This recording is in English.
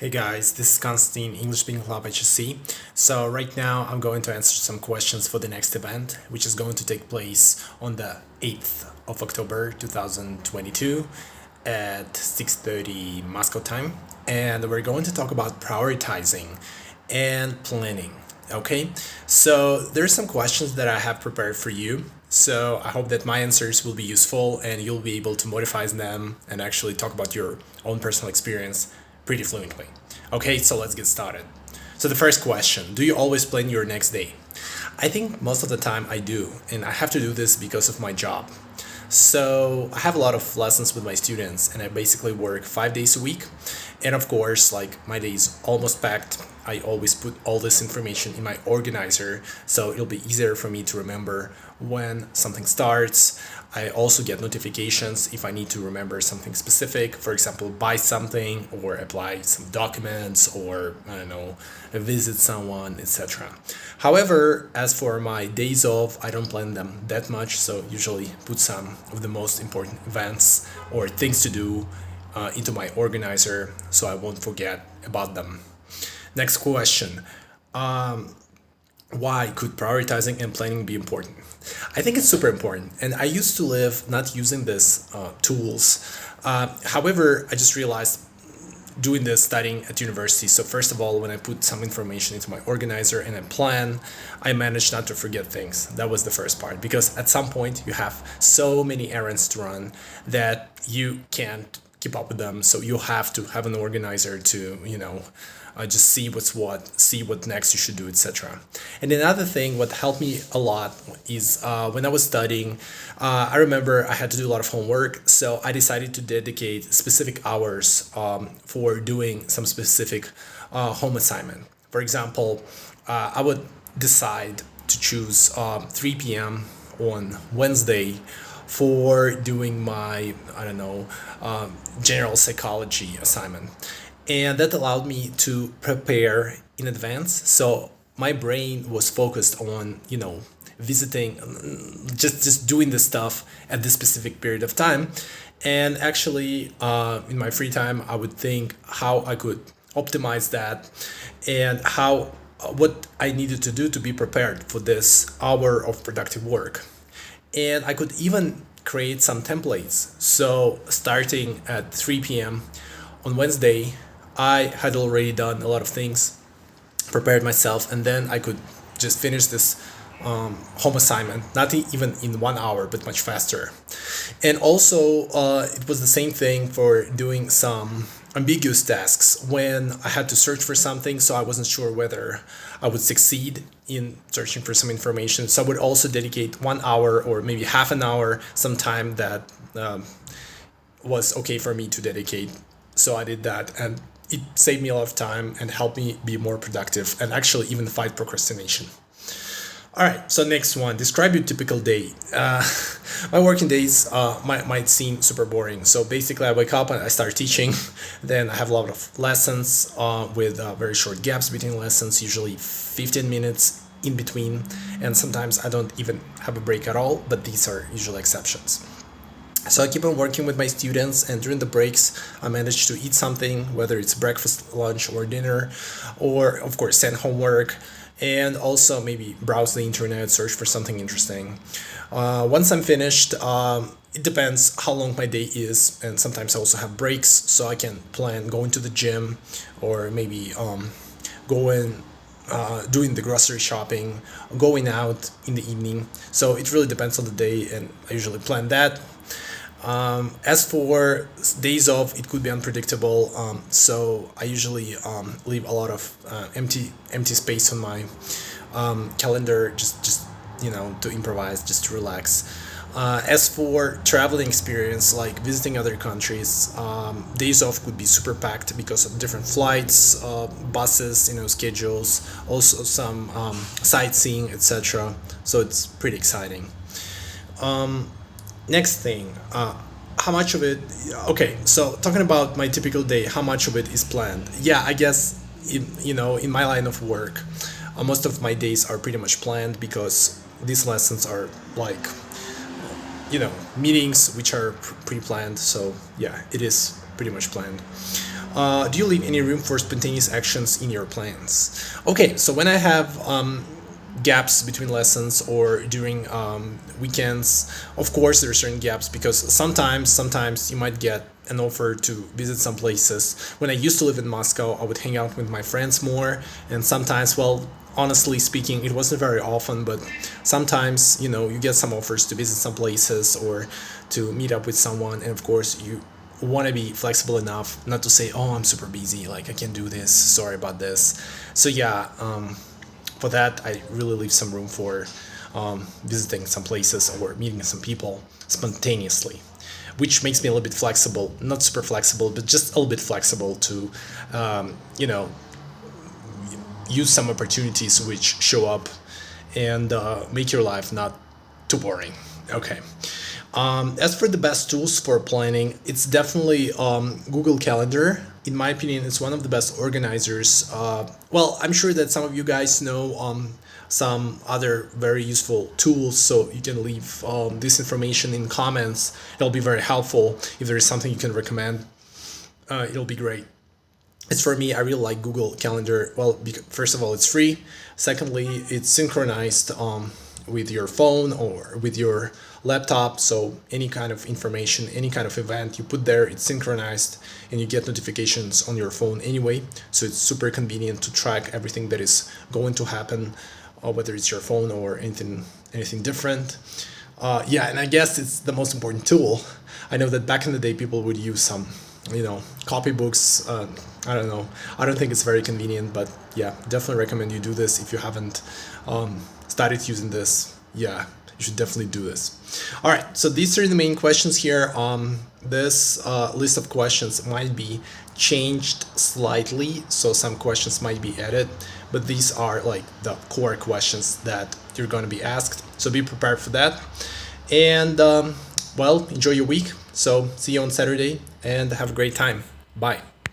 Hey guys, this is Constantine, English Speaking Club HSE. So right now I'm going to answer some questions for the next event, which is going to take place on the 8th of October 2022 at 6:30 Moscow time. And we're going to talk about prioritizing and planning. Okay, so there's some questions that I have prepared for you. So I hope that my answers will be useful and you'll be able to modify them and actually talk about your own personal experience pretty fluently. Okay, so let's get started. So the first question, do you always plan your next day? I think most of the time I do, and I have to do this because of my job. So I have a lot of lessons with my students, and I basically work 5 days a week. And of course, like my day is almost packed. I always put all this information in my organizer, so it'll be easier for me to remember when something starts. I also get notifications if I need to remember something specific, for example, buy something or apply some documents or I don't know, visit someone, etc. However, as for my days off, I don't plan them that much, so usually put some of the most important events or things to do into my organizer so I won't forget about them. Next question. Why could prioritizing and planning be important? I think it's super important, and I used to live not using these tools. However, I just realized doing this studying at university. So first of all, when I put some information into my organizer and I plan, I managed not to forget things. That was the first part, because at some point you have so many errands to run that you can't keep up with them. So you have to have an organizer to, just see what next you should do, etc. And another thing, what helped me a lot is when I was studying, I remember I had to do a lot of homework, so I decided to dedicate specific hours for doing some specific home assignment. For example, I would decide to choose 3 p.m. on Wednesday for doing my, I don't know, general psychology assignment. And that allowed me to prepare in advance. So my brain was focused on, visiting, just doing this stuff at this specific period of time. And actually, in my free time, I would think how I could optimize that and how what I needed to do to be prepared for this hour of productive work. And I could even create some templates. So starting at 3 p.m. on Wednesday, I had already done a lot of things, prepared myself, and then I could just finish this home assignment, not even in 1 hour, but much faster. And also, it was the same thing for doing some ambiguous tasks when I had to search for something, so I wasn't sure whether I would succeed in searching for some information. So I would also dedicate 1 hour or maybe half an hour, some time that was okay for me to dedicate. So I did that, and it saved me a lot of time and helped me be more productive and actually even fight procrastination. All right, so next one, describe your typical day. My working days might seem super boring. So basically, I wake up and I start teaching. Then I have a lot of lessons with very short gaps between lessons, usually 15 minutes in between. And sometimes I don't even have a break at all, but these are usually exceptions. So I keep on working with my students, and during the breaks, I manage to eat something, whether it's breakfast, lunch, or dinner, or of course, send homework, and also maybe browse the internet, search for something interesting. Once I'm finished, it depends how long my day is, and sometimes I also have breaks, so I can plan going to the gym, or maybe going doing the grocery shopping, going out in the evening. So it really depends on the day, and I usually plan that. As for days off, it could be unpredictable. So I usually leave a lot of empty space on my calendar, just to improvise, just to relax. As for traveling experience, like visiting other countries, days off could be super packed because of different flights, buses, schedules, also some sightseeing, etc. So it's pretty exciting. Next thing, how much of it? Okay, so talking about my typical day, how much of it is planned? Yeah, I guess in my line of work, most of my days are pretty much planned because these lessons are like meetings which are pre-planned. So yeah, it is pretty much planned. Do you leave any room for spontaneous actions in your plans? Okay, so when I have gaps between lessons or during weekends, of course there are certain gaps, because sometimes you might get an offer to visit some places. When I used to live in Moscow, I would hang out with my friends more, and sometimes, well, honestly speaking, it wasn't very often, but sometimes, you get some offers to visit some places or to meet up with someone, and of course you want to be flexible enough not to say, oh, I'm super busy, like I can't do this, sorry about this. So yeah, for that I really leave some room for visiting some places or meeting some people spontaneously, which makes me a little bit flexible, not super flexible, but just a little bit flexible to use some opportunities which show up and make your life not too boring. Okay. As for the best tools for planning, it's definitely Google Calendar. In my opinion, it's one of the best organizers. Well, I'm sure that some of you guys know some other very useful tools, so you can leave this information in comments. It'll be very helpful. If there is something you can recommend, it'll be great. As for me, I really like Google Calendar. Well, because, first of all, it's free. Secondly, it's synchronized with your phone or with your laptop, so any kind of information, any kind of event you put there, it's synchronized and you get notifications on your phone anyway, so it's super convenient to track everything that is going to happen, whether it's your phone or anything different. Yeah, and I guess it's the most important tool. I know that back in the day people would use some copybooks. I don't know, I don't think it's very convenient, but yeah, definitely recommend you do this. If you haven't started using this, yeah, you should definitely do this. All right, so these are the main questions here. This list of questions might be changed slightly, so some questions might be added, but these are like the core questions that you're going to be asked, so be prepared for that. And well, enjoy your week. So see you on Saturday and have a great time. Bye.